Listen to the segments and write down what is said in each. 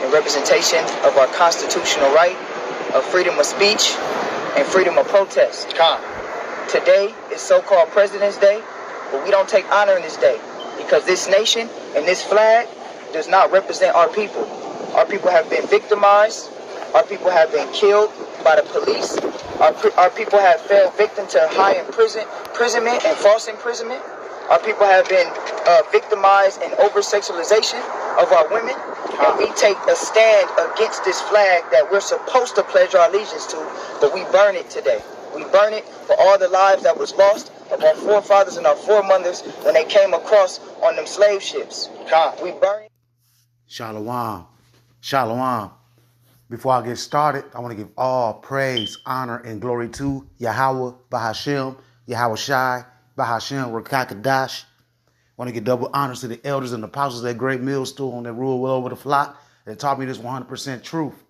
in representation of our constitutional right of freedom of speech and freedom of protest. Today is so-called President's Day, but we don't take honor in this day because this nation and this flag does not represent our people. Our people have been victimized. Our people have been killed by the police. Our people have fell victim to high imprisonment and false imprisonment. Our people have been victimized in over-sexualization of our women. And we take a stand against this flag that we're supposed to pledge our allegiance to, but we burn it today. We burn it for all the lives that was lost of our forefathers and our foremothers when they came across on them slave ships. We burn it. Shalom. Shalom. Before I get started, I want to give all praise, honor, and glory to Yahweh Bahashem, Yahweh Shai, Bahashem, Rakakadash. I want to give double honors to the elders and apostles of that great millstone that rule well over the flock that taught me this 100% truth.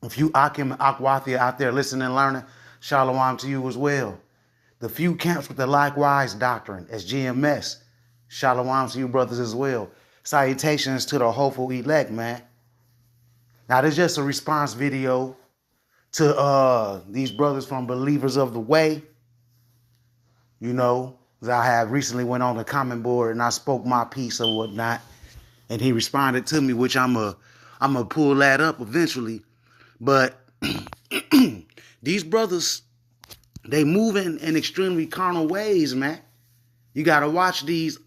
If you Akim and Akwathia out there listening and learning, shalom to you as well. The few camps with the likewise doctrine as GMS, shalom to you brothers as well. Salutations to the hopeful elect, man. Now, this is just a response video to these brothers from Believers of the Way. You know, I have recently went on the comment board and I spoke my piece or whatnot. And he responded to me, which I'm a pull that up eventually. But these brothers, they move in extremely carnal ways, man. You got to watch these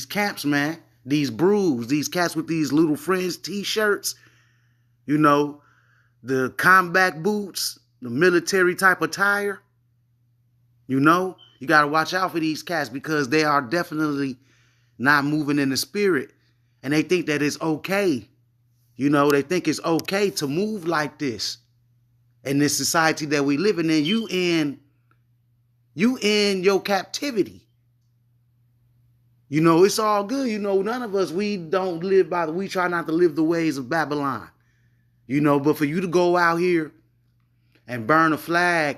camps, man. These brews, these cats with these little friends t-shirts. You know, the combat boots, the military type attire. You know, you got to watch out for these cats because they are definitely not moving in the spirit. And they think that it's okay. You know, they think it's okay to move like this. In this society that we living in, you in your captivity. You know, it's all good. You know, none of us, we try not to live the ways of Babylon. You know, but for you to go out here and burn a flag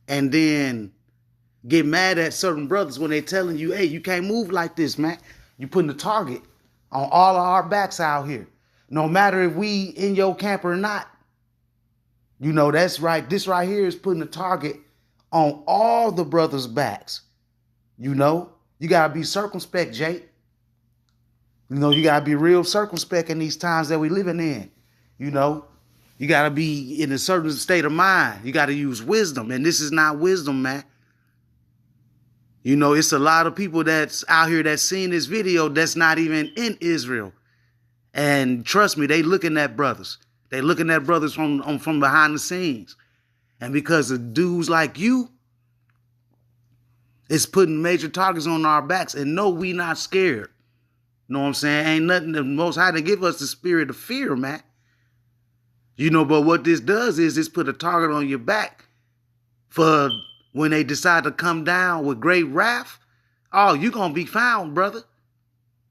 and then get mad at certain brothers when they're telling you, hey, you can't move like this, man. You're putting a target on all of our backs out here. No matter if we in your camp or not. You know, that's right. This right here is putting a target on all the brothers' backs. You know, you got to be circumspect, Jake. You know, you got to be real circumspect in these times that we living in. You know, you got to be in a certain state of mind. You got to use wisdom. And this is not wisdom, man. You know, it's a lot of people that's out here that's seeing this video that's not even in Israel. And trust me, they looking at brothers. They looking at brothers from behind the scenes. And because of dudes like you, it's putting major targets on our backs. And no, we not scared. Know what I'm saying? Ain't nothing the Most High to give us the spirit of fear, man. You know, but what this does is it's put a target on your back for when they decide to come down with great wrath. Oh, you're going to be found, brother.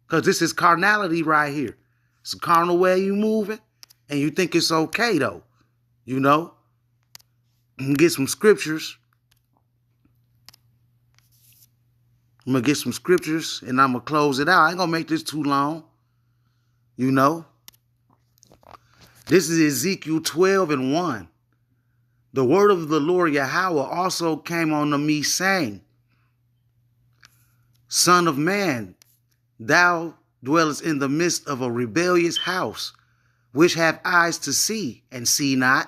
Because this is carnality right here. It's a carnal way you moving. And you think it's okay, though. You know? You can get some scriptures. I'm going to get some scriptures and I'm going to close it out. I ain't going to make this too long. You know? This is Ezekiel 12:1. The word of the Lord Yahweh also came unto me, saying, Son of man, thou dwellest in the midst of a rebellious house, which have eyes to see and see not.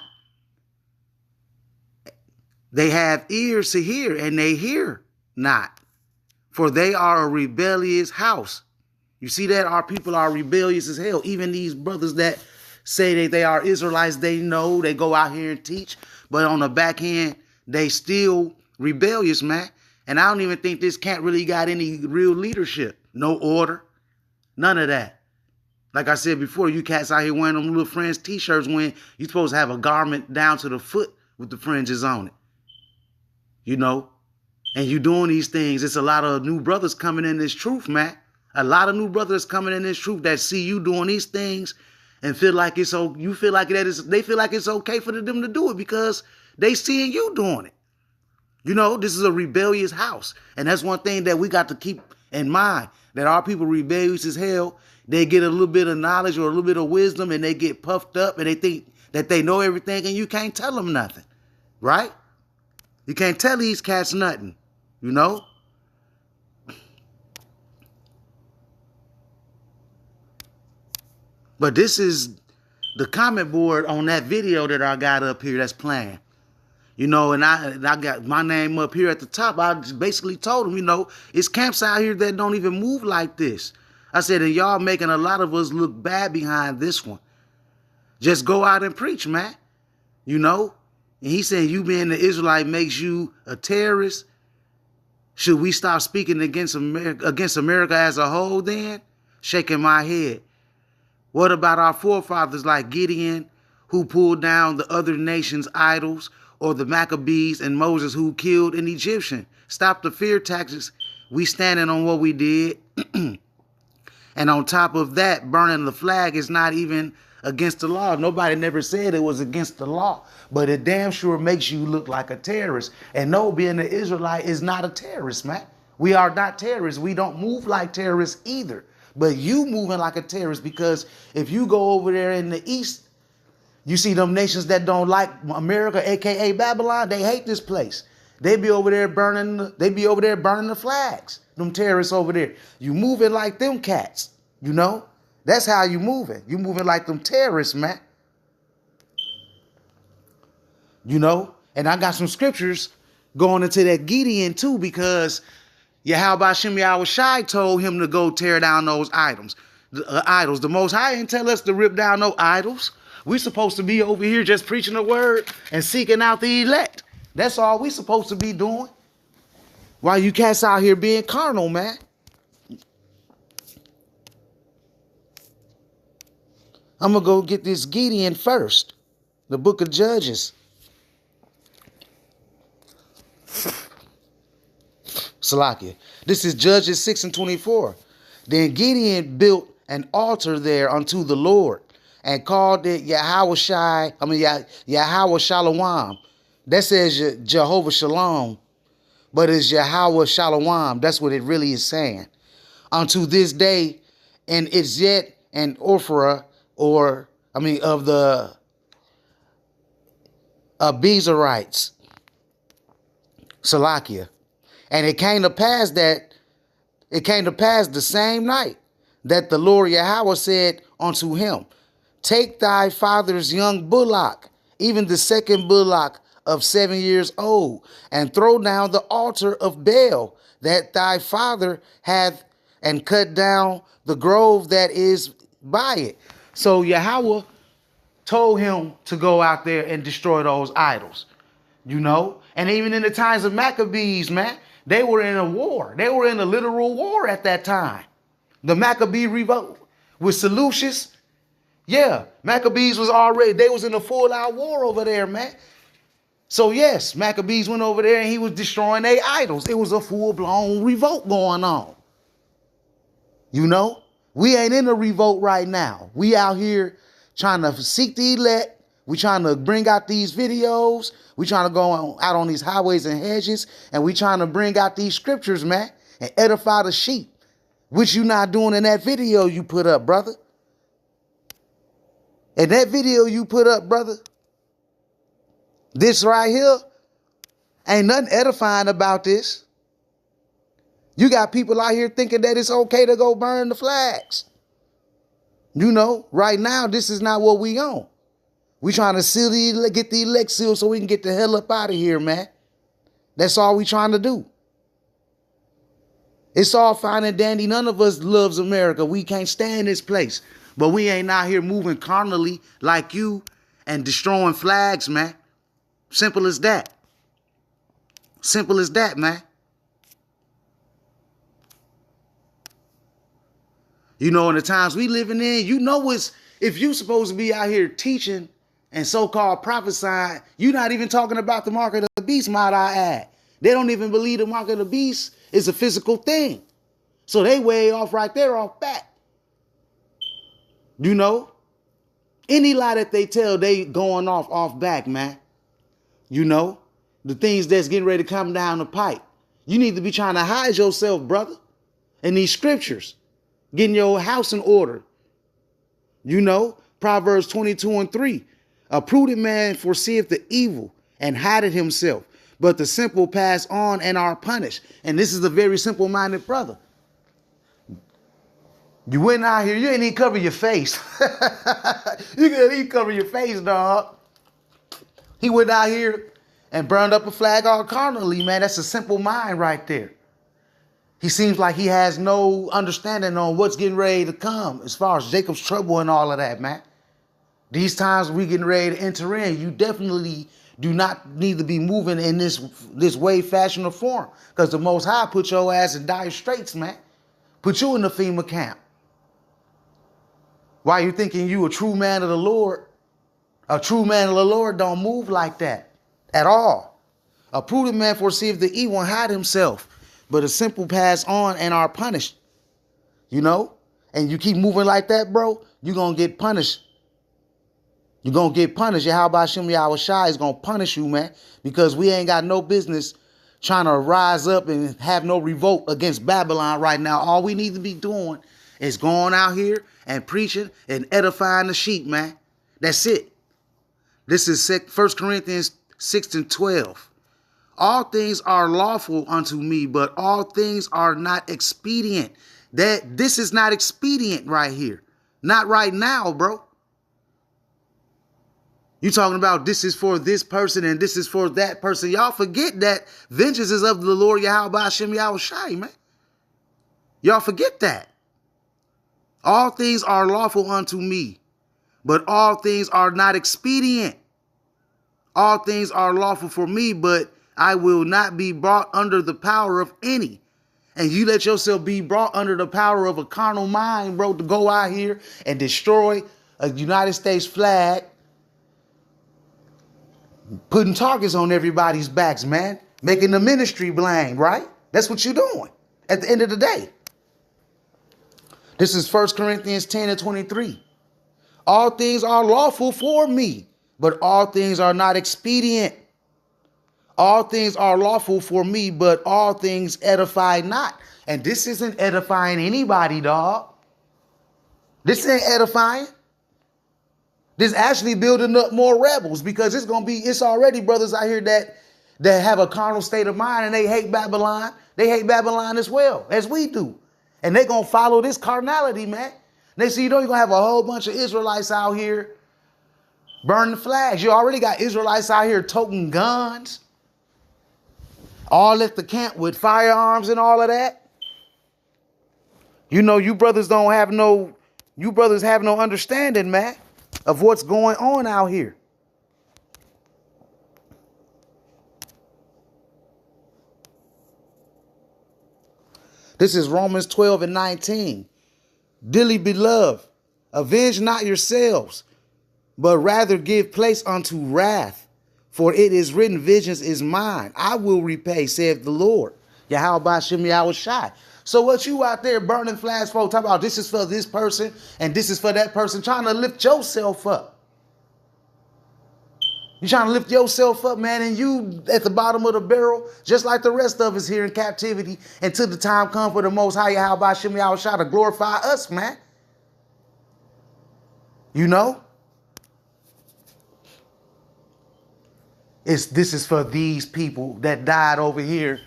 They have ears to hear and they hear not, for they are a rebellious house. You see that? Our people are rebellious as hell. Even these brothers that say that they are Israelites, they know, they go out here and teach, but on the back end, they still rebellious, man. And I don't even think this camp really got any real leadership. No order. None of that. Like I said before, you cats out here wearing them little friends t-shirts when you're supposed to have a garment down to the foot with the fringes on it. You know? And you doing these things. It's a lot of new brothers coming in this truth, man. A lot of new brothers coming in this truth that see you doing these things and feel like it's so. You feel like they feel like it's okay for them to do it because they seeing you doing it. You know, this is a rebellious house, and that's one thing that we got to keep in mind, that our people rebellious as hell. They get a little bit of knowledge or a little bit of wisdom, and they get puffed up, and they think that they know everything, and you can't tell them nothing, right? You can't tell these cats nothing, you know? But this is the comment board on that video that I got up here that's playing. You know, and I got my name up here at the top. I just basically told them, you know, it's camps out here that don't even move like this. I said, and y'all making a lot of us look bad behind this one. Just go out and preach, man. You know? And he said, you being the Israelite makes you a terrorist. Should we stop speaking against America as a whole then? Shaking my head. What about our forefathers like Gideon, who pulled down the other nations' idols, or the Maccabees and Moses who killed an Egyptian? Stop the fear tactics. We standing on what we did. And on top of that, burning the flag is not even against the law. Nobody never said it was against the law, but it damn sure makes you look like a terrorist. And no, being an Israelite is not a terrorist, man. We are not terrorists. We don't move like terrorists either. But you moving like a terrorist, because if you go over there in the East, you see them nations that don't like America, aka Babylon, they hate this place. They be over there burning the flags. Them terrorists over there. You moving like them cats, you know? That's how you moving. You moving like them terrorists, man. You know? And I got some scriptures going into that Gideon too, because Yahweh Hashem Yahushai told him to go tear down those idols. The Most High didn't tell us to rip down no idols. We're supposed to be over here just preaching the word and seeking out the elect. That's all we're supposed to be doing. While you cats out here being carnal, man. I'm going to go get this Gideon first. The book of Judges. Salakia. This is Judges 6:24. Then Gideon built an altar there unto the Lord and called it Yahweh Shalom. That says Jehovah Shalom, but it's Yahweh Shalom. That's what it really is saying. Unto this day, and it's yet an Orphra, of the Abizarites. Salakia. And it came to pass the same night that the Lord Yahweh said unto him, take thy father's young bullock, even the second bullock of 7 years old, and throw down the altar of Baal that thy father hath, and cut down the grove that is by it. So Yahweh told him to go out there and destroy those idols, you know? And even in the times of Maccabees, man, they were in a war. They were in a literal war at that time. The Maccabee revolt with Seleucus. Yeah, Maccabees they was in a full-out war over there, man. So yes, Maccabees went over there and he was destroying their idols. It was a full-blown revolt going on. You know, we ain't in a revolt right now. We out here trying to seek the elect. We trying to bring out these videos. We trying to go out on these highways and hedges, and we trying to bring out these scriptures, man, and edify the sheep, which you not doing in that video you put up, brother. In that video you put up, brother, this right here, ain't nothing edifying about this. You got people out here thinking that it's okay to go burn the flags. You know, right now, this is not what we on. We trying to get the elect sealed so we can get the hell up out of here, man. That's all we trying to do. It's all fine and dandy. None of us loves America. We can't stand this place. But we ain't out here moving carnally like you and destroying flags, man. Simple as that. Simple as that, man. You know, in the times we living in, you know, if you supposed to be out here teaching and so-called prophesying, you're not even talking about the mark of the beast, might I add. They don't even believe the mark of the beast is a physical thing. So they way off right there off back. You know? Any lie that they tell, they going off back, man. You know? The things that's getting ready to come down the pipe. You need to be trying to hide yourself, brother, in these scriptures. getting your house in order. You know, Proverbs 22:3. A prudent man foreseeth the evil and hideth himself, but the simple pass on and are punished. And this is a very simple-minded brother. You went out here, you ain't even cover your face. You couldn't even cover your face, dog. He went out here and burned up a flag all carnally, man. That's a simple mind right there. He seems like he has no understanding on what's getting ready to come as far as Jacob's trouble and all of that, man. These times we getting ready to enter in, you definitely do not need to be moving in this way, fashion, or form. Because the Most High put your ass in dire straits, man. Put you in the FEMA camp. Why you thinking you a true man of the Lord? A true man of the Lord don't move like that at all. A prudent man foreseeth the evil and hide himself, but a simple pass on and are punished. You know? And you keep moving like that, bro, you're going to get punished. You're going to get punished. Yahweh Shem Yahweh Shai is going to punish you, man, because we ain't got no business trying to rise up and have no revolt against Babylon right now. All we need to be doing is going out here and preaching and edifying the sheep, man. That's it. This is 1 Corinthians 6:12. All things are lawful unto me, but all things are not expedient. This is not expedient right here. Not right now, bro. You talking about this is for this person and this is for that person. Y'all forget that vengeance is of the Lord Yahweh Shem Yahweh Shai, man. Y'all forget that. All things are lawful unto me, but all things are not expedient. All things are lawful for me, but I will not be brought under the power of any. And you let yourself be brought under the power of a carnal mind, bro, to go out here and destroy a United States flag, putting targets on everybody's backs, man, making the ministry blind, right? That's what you're doing at the end of the day. This is 1 Corinthians 10:23. All things are lawful for me, but all things are not expedient. All things are lawful for me, but all things edify not. And this isn't edifying anybody, dog. This ain't edifying. This actually building up more rebels, because it's already brothers out here that have a carnal state of mind and they hate Babylon. They hate Babylon as well as we do. And they're going to follow this carnality, man. Next thing you know, you're going to have a whole bunch of Israelites out here burning flags. You already got Israelites out here toting guns, all at the camp with firearms and all of that. You know, you brothers have no understanding, man, of what's going on out here. This is Romans 12:19. Dearly beloved, avenge not yourselves, but rather give place unto wrath. For it is written, vengeance is mine, I will repay, saith the Lord. Yahweh Shem Yahweh Shai. So what you out there burning flags for, talking about this is for this person and this is for that person, trying to lift yourself up. You're trying to lift yourself up, man, and you at the bottom of the barrel, just like the rest of us here in captivity, until the time comes for the Most High Yahweh Shem Yahweh Shai to glorify us, man. You know? This is for these people that died over here.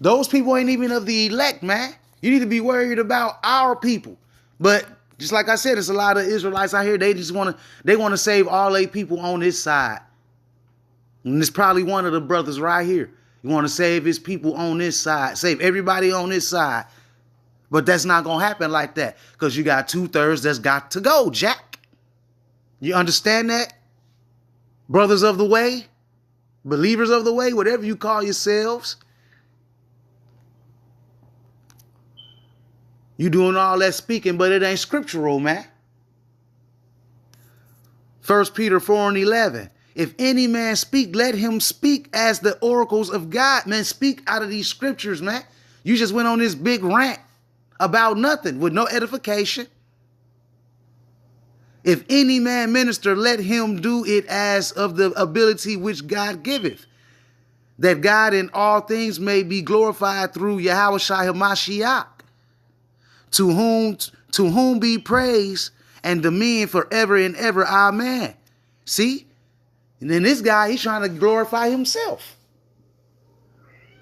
Those people ain't even of the elect, man. You need to be worried about our people. But just like I said, there's a lot of Israelites out here. They want to save all their people on this side. And it's probably one of the brothers right here. You want to save his people on this side, save everybody on this side. But that's not going to happen like that, because you got 2/3 that's got to go, Jack. You understand that? Brothers of the way, believers of the way, whatever you call yourselves. You doing all that speaking, but it ain't scriptural, man. 1 Peter 4:11. If any man speak, let him speak as the oracles of God. Man, speak out of these scriptures, man. You just went on this big rant about nothing with no edification. If any man minister, let him do it as of the ability which God giveth, that God in all things may be glorified through Yahweh Shai HaMashiach, to whom to whom be praise and dominion forever and ever. Amen. See? And then this guy, he's trying to glorify himself.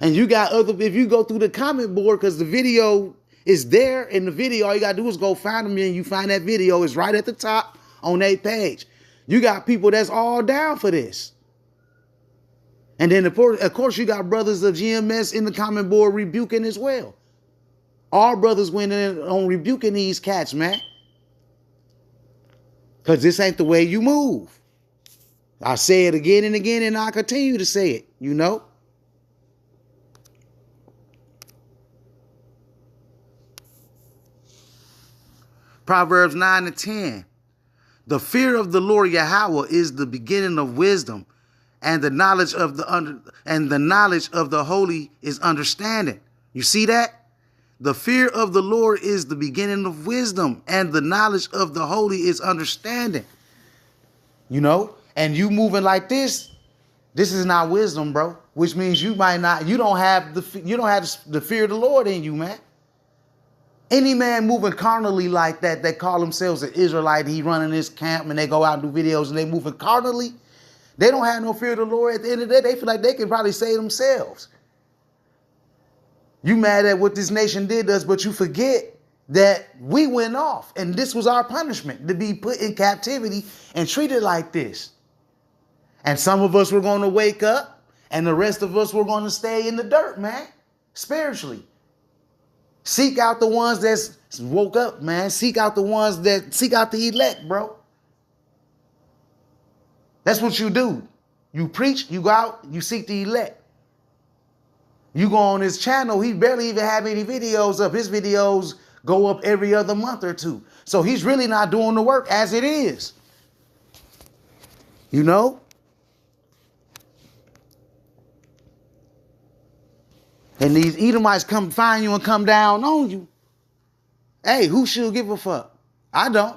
And you got if you go through the comment board, because the video is there in the video, all you got to do is go find them and you find that video. It's right at the top on their page. You got people that's all down for this. And then, of course, you got brothers of GMS in the comment board rebuking as well. All brothers went in on rebuking these cats, man. Because this ain't the way you move. I say it again and again, and I continue to say it, you know. Proverbs 9 and 10. The fear of the Lord Yahweh is the beginning of wisdom, and the knowledge of the holy is understanding. You see that? The fear of the Lord is the beginning of wisdom, and the knowledge of the holy is understanding. You know, and you moving like this is not wisdom, bro. Which means you don't have the fear of the Lord in you, man. Any man moving carnally like that, they call themselves an Israelite, he running his camp and they go out and do videos and they moving carnally, they don't have no fear of the Lord. At the end of the day, they feel like they can probably save themselves. You mad at what this nation did to us, but you forget that we went off and this was our punishment, to be put in captivity and treated like this. And some of us were going to wake up and the rest of us were going to stay in the dirt, man, spiritually. Seek out the ones that's woke up, man. Seek out the elect, bro. That's what you do. You preach, you go out, you seek the elect. You go on his channel, he barely even have any videos up. His videos go up every other month or two. So he's really not doing the work as it is. You know? And these Edomites come find you and come down on you. Hey, who should give a fuck? I don't.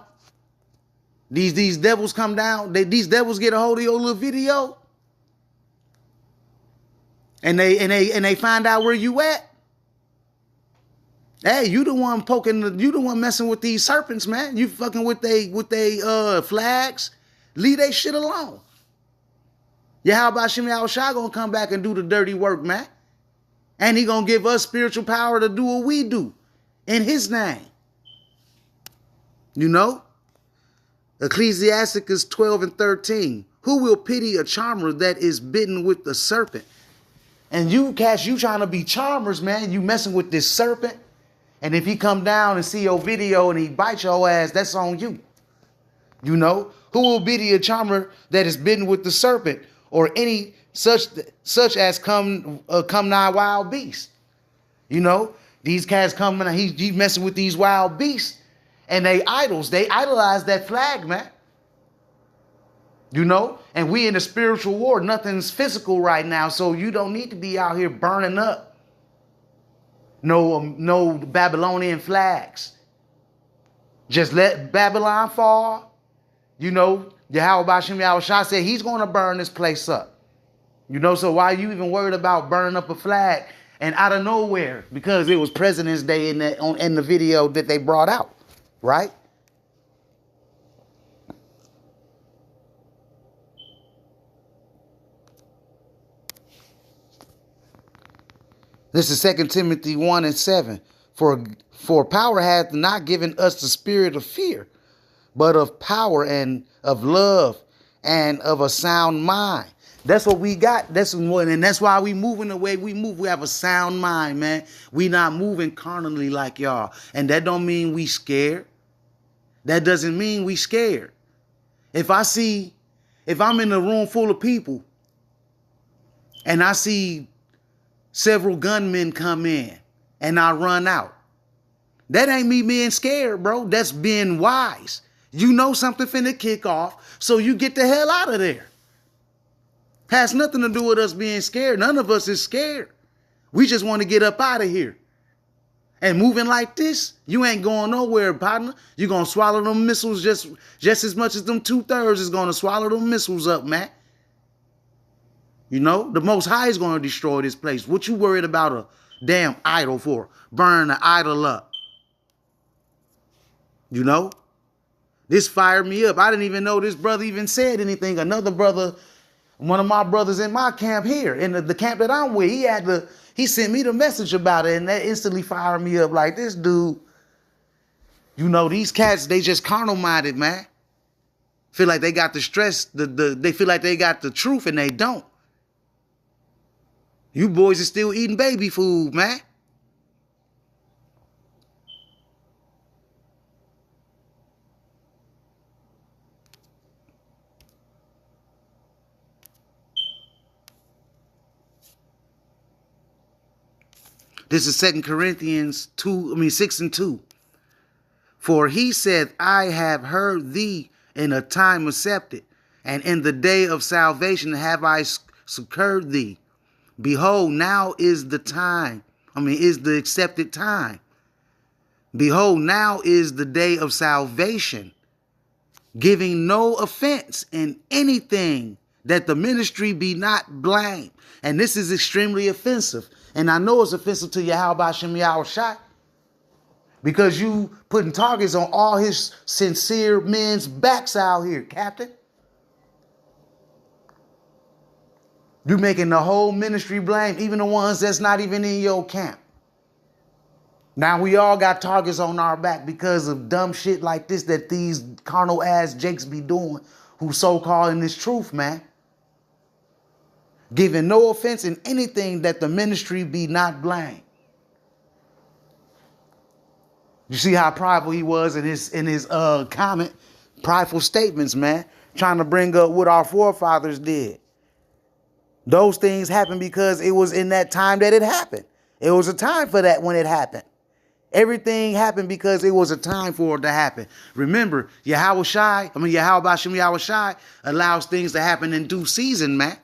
These devils come down. These devils get a hold of your little video. And they find out where you at. Hey, you the one you the one messing with these serpents, man. You fucking with they flags. Leave they shit alone. Yeah, how about Shimei Al-Shai gonna come back and do the dirty work, man? And he gonna give us spiritual power to do what we do in his name. You know? Ecclesiasticus 12 and 13. Who will pity a charmer that is bitten with the serpent? And you trying to be charmers, man. You messing with this serpent. And if he come down and see your video and he bite your ass, that's on you. You know? Who will pity a charmer that is bitten with the serpent? Or any such as come nigh wild beasts. You know, these cats coming, he's messing with these wild beasts and they idols. They idolize that flag, man. You know, and we in a spiritual war. Nothing's physical right now, so you don't need to be out here burning up no Babylonian flags. Just let Babylon fall. You know, Yahweh Shimei Al-Shai said he's going to burn this place up. You know, so why are you even worried about burning up a flag? And out of nowhere, because it was President's Day in the video that they brought out, right? This is 2 Timothy 1 and 7. For power hath not given us the spirit of fear, but of power and of love and of a sound mind. That's what we got. And that's why we moving the way we move. We have a sound mind, man. We not moving carnally like y'all. And that don't mean we scared. That doesn't mean we scared. If I'm in a room full of people and I see several gunmen come in and I run out, that ain't me being scared, bro. That's being wise. You know something finna kick off, so you get the hell out of there. Has nothing to do with us being scared. None of us is scared. We just want to get up out of here. And moving like this, you ain't going nowhere, partner. You're going to swallow them missiles just as much as them 2/3 is going to swallow them missiles up, man. You know, the Most High is going to destroy this place. What you worried about a damn idol for? Burn the idol up. You know? This fired me up. I didn't even know this brother even said anything. Another brother, one of my brothers in my camp here, in the camp that I'm with, he sent me the message about it, and that instantly fired me up. Like, this dude, you know, these cats, they just carnal minded, man. Feel like they got the stress, they feel like they got the truth, and they don't. You boys are still eating baby food, man. This is 2 Corinthians 6 and 2. For he said, I have heard thee in a time accepted, and in the day of salvation have I succored thee. Behold, now is the time. Is the accepted time. Behold, now is the day of salvation, giving no offense in anything, that the ministry be not blamed. And this is extremely offensive. And I know it's offensive to Yahweh Hashem Yahushua, because you putting targets on all his sincere men's backs out here, Captain. You making the whole ministry blame, even the ones that's not even in your camp. Now we all got targets on our back because of dumb shit like this that these carnal ass jakes be doing, who so-called in this truth, man. Giving no offense in anything, that the ministry be not blamed. You see how prideful he was in his comment, prideful statements, man, trying to bring up what our forefathers did. Those things happened because it was in that time that it happened. It was a time for that when it happened. Everything happened because it was a time for it to happen. Remember, Yahweh Bashem Yahweh Shai allows things to happen in due season, man.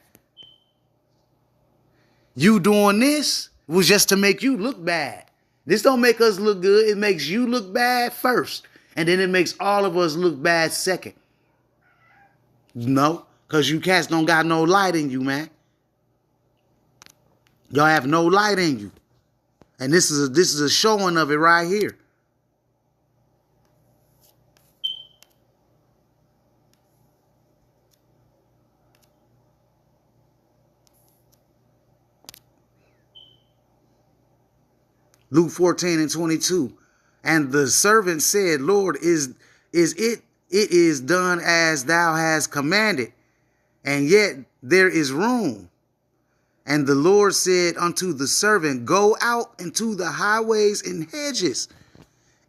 You doing this was just to make you look bad. This don't make us look good. It makes you look bad first. And then it makes all of us look bad second. You know? Because you cats don't got no light in you, man. Y'all have no light in you. And this is a showing of it right here. Luke 14 and 22. And the servant said, Lord, it is done as thou hast commanded, and yet there is room. And the Lord said unto the servant, go out into the highways and hedges,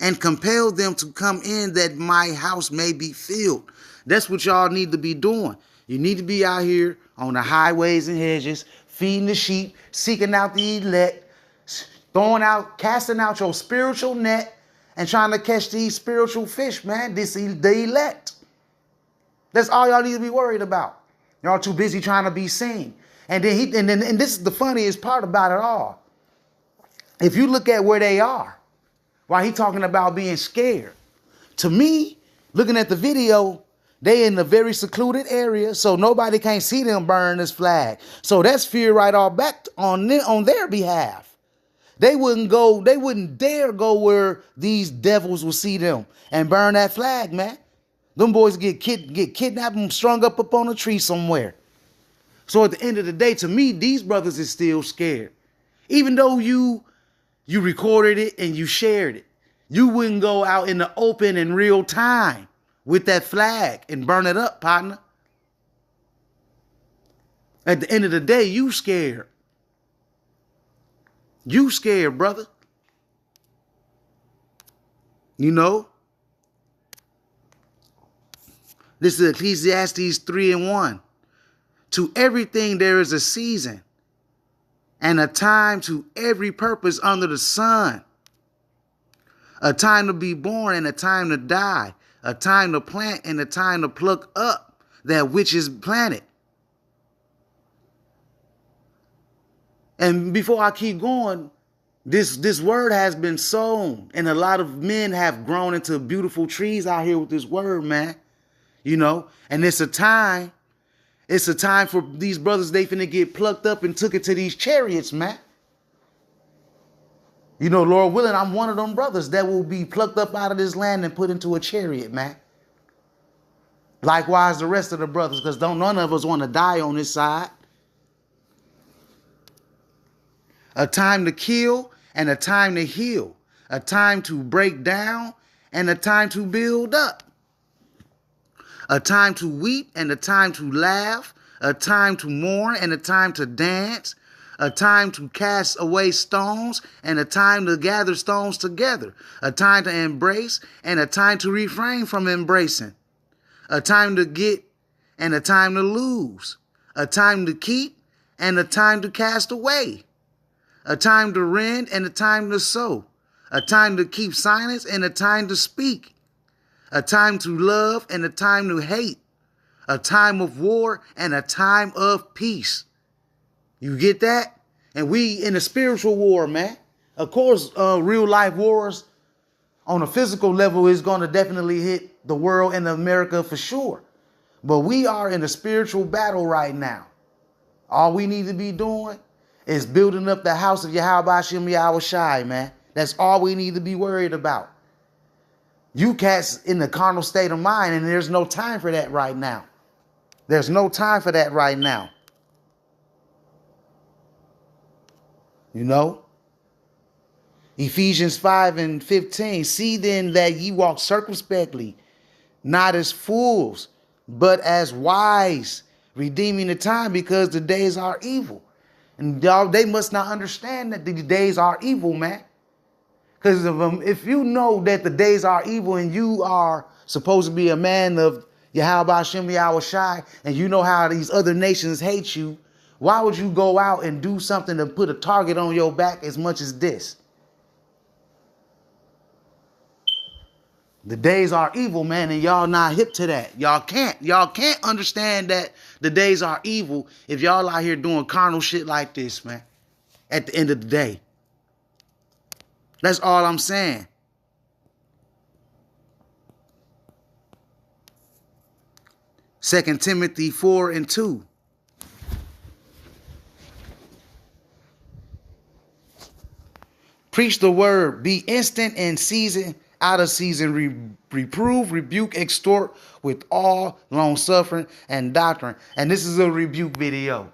and compel them to come in, that my house may be filled. That's what y'all need to be doing. You need to be out here on the highways and hedges, feeding the sheep, seeking out the elect, casting out your spiritual net, and trying to catch these spiritual fish, man. The elect. That's all y'all need to be worried about. Y'all too busy trying to be seen. And then this is the funniest part about it all. If you look at where they are, while he talking about being scared, to me, looking at the video, they in a very secluded area, so nobody can't see them burn this flag. So that's fear right off back on their behalf. They wouldn't dare go where these devils will see them and burn that flag, man. Them boys get kidnapped and strung up on a tree somewhere. So at the end of the day, to me, these brothers is still scared. Even though you recorded it and you shared it, you wouldn't go out in the open in real time with that flag and burn it up, partner. At the end of the day, you scared. You scared, brother. You know? This is Ecclesiastes 3 and 1. To everything there is a season, and a time to every purpose under the sun. A time to be born and a time to die. A time to plant and a time to pluck up that which is planted. And before I keep going, this word has been sown, and a lot of men have grown into beautiful trees out here with this word, man. You know, and it's a time for these brothers, they finna get plucked up and took it to these chariots, man. You know, Lord willing, I'm one of them brothers that will be plucked up out of this land and put into a chariot, man. Likewise, the rest of the brothers, because none of us want to die on this side. A time to kill and a time to heal. A time to break down and a time to build up. A time to weep and a time to laugh. A time to mourn and a time to dance. A time to cast away stones and a time to gather stones together. A time to embrace and a time to refrain from embracing. A time to get and a time to lose. A time to keep and a time to cast away. A time to rend and a time to sow. A time to keep silence and a time to speak. A time to love and a time to hate. A time of war and a time of peace. You get that? And we in a spiritual war, man. Of course, real life wars on a physical level is going to definitely hit the world and America for sure. But we are in a spiritual battle right now. All we need to be doing is building up the house of Yahweh Hashem Yahweh Shai, man. That's all we need to be worried about. You cats in the carnal state of mind, and there's no time for that right now. There's no time for that right now. You know? Ephesians 5:15. See then that ye walk circumspectly, not as fools, but as wise, redeeming the time because the days are evil. And y'all, they must not understand that the days are evil, man. Because if you know that the days are evil and you are supposed to be a man of Yahweh Hashem Yahweh Shai, and you know how these other nations hate you, why would you go out and do something to put a target on your back as much as this? The days are evil, man, and y'all not hip to that. Y'all can't understand that the days are evil if y'all out here doing carnal shit like this, man. At the end of the day. That's all I'm saying. Second Timothy 4:2. Preach the word, be instant in season, out of season, reprove, rebuke, extort with all long suffering and doctrine. And this is a rebuke video.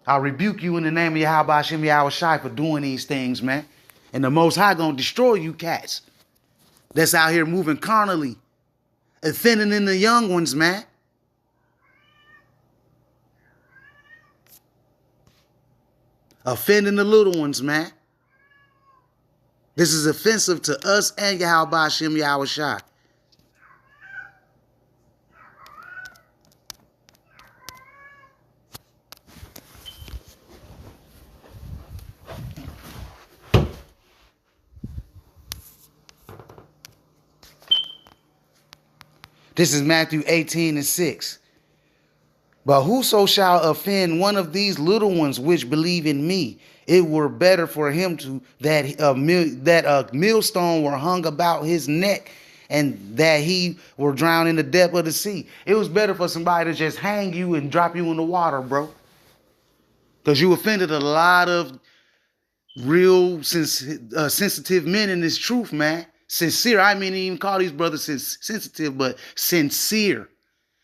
I'll rebuke you in the name of Yahweh Hashem Yahweh Shai for doing these things, man. And the Most High gonna destroy you cats that's out here moving carnally, offending in the young ones, man. Offending the little ones, man. This is offensive to us and Yahweh Hashem Yahweh Shai. This is Matthew 18:6. But whoso shall offend one of these little ones which believe in me, it were better for him to that a millstone were hung about his neck, and that he were drowned in the depth of the sea. It was better for somebody to just hang you and drop you in the water, bro. Because you offended a lot of real sensitive men in this truth, man. Sincere. I mean, even call these brothers sensitive, but sincere.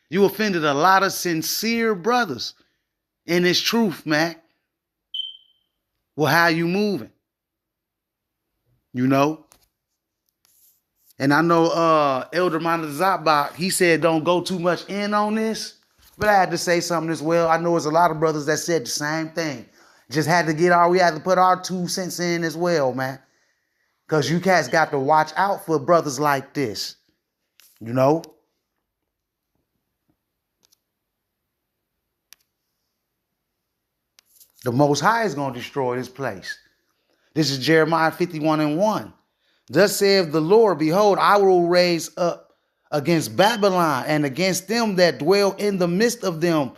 You offended a lot of sincere brothers in this truth, man. Well, how you moving? You know? And I know Elder Monazabak, he said don't go too much in on this. But I had to say something as well. I know there's a lot of brothers that said the same thing. Just had to we had to put our 2 cents in as well, man. Because you cats got to watch out for brothers like this. You know? The Most High is going to destroy this place. This is Jeremiah 51:1. Thus saith the Lord, behold, I will raise up against Babylon and against them that dwell in the midst of them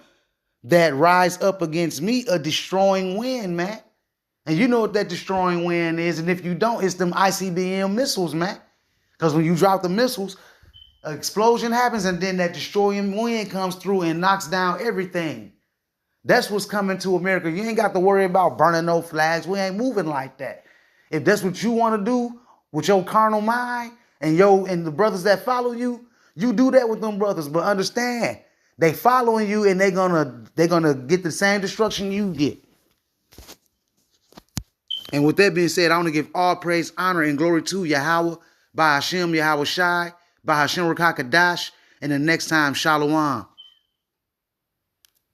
that rise up against me a destroying wind, man. And you know what that destroying wind is. And if you don't, it's them ICBM missiles, man. Because when you drop the missiles, an explosion happens and then that destroying wind comes through and knocks down everything. That's what's coming to America. You ain't got to worry about burning no flags. We ain't moving like that. If that's what you want to do with your carnal mind and the brothers that follow you, you do that with them brothers. But understand, they following you and they're gonna get the same destruction you get. And with that being said, I want to give all praise, honor, and glory to Yahweh, by Hashem, Yahweh Shai, by Hashem Rakakadash, and the next time, Shalom.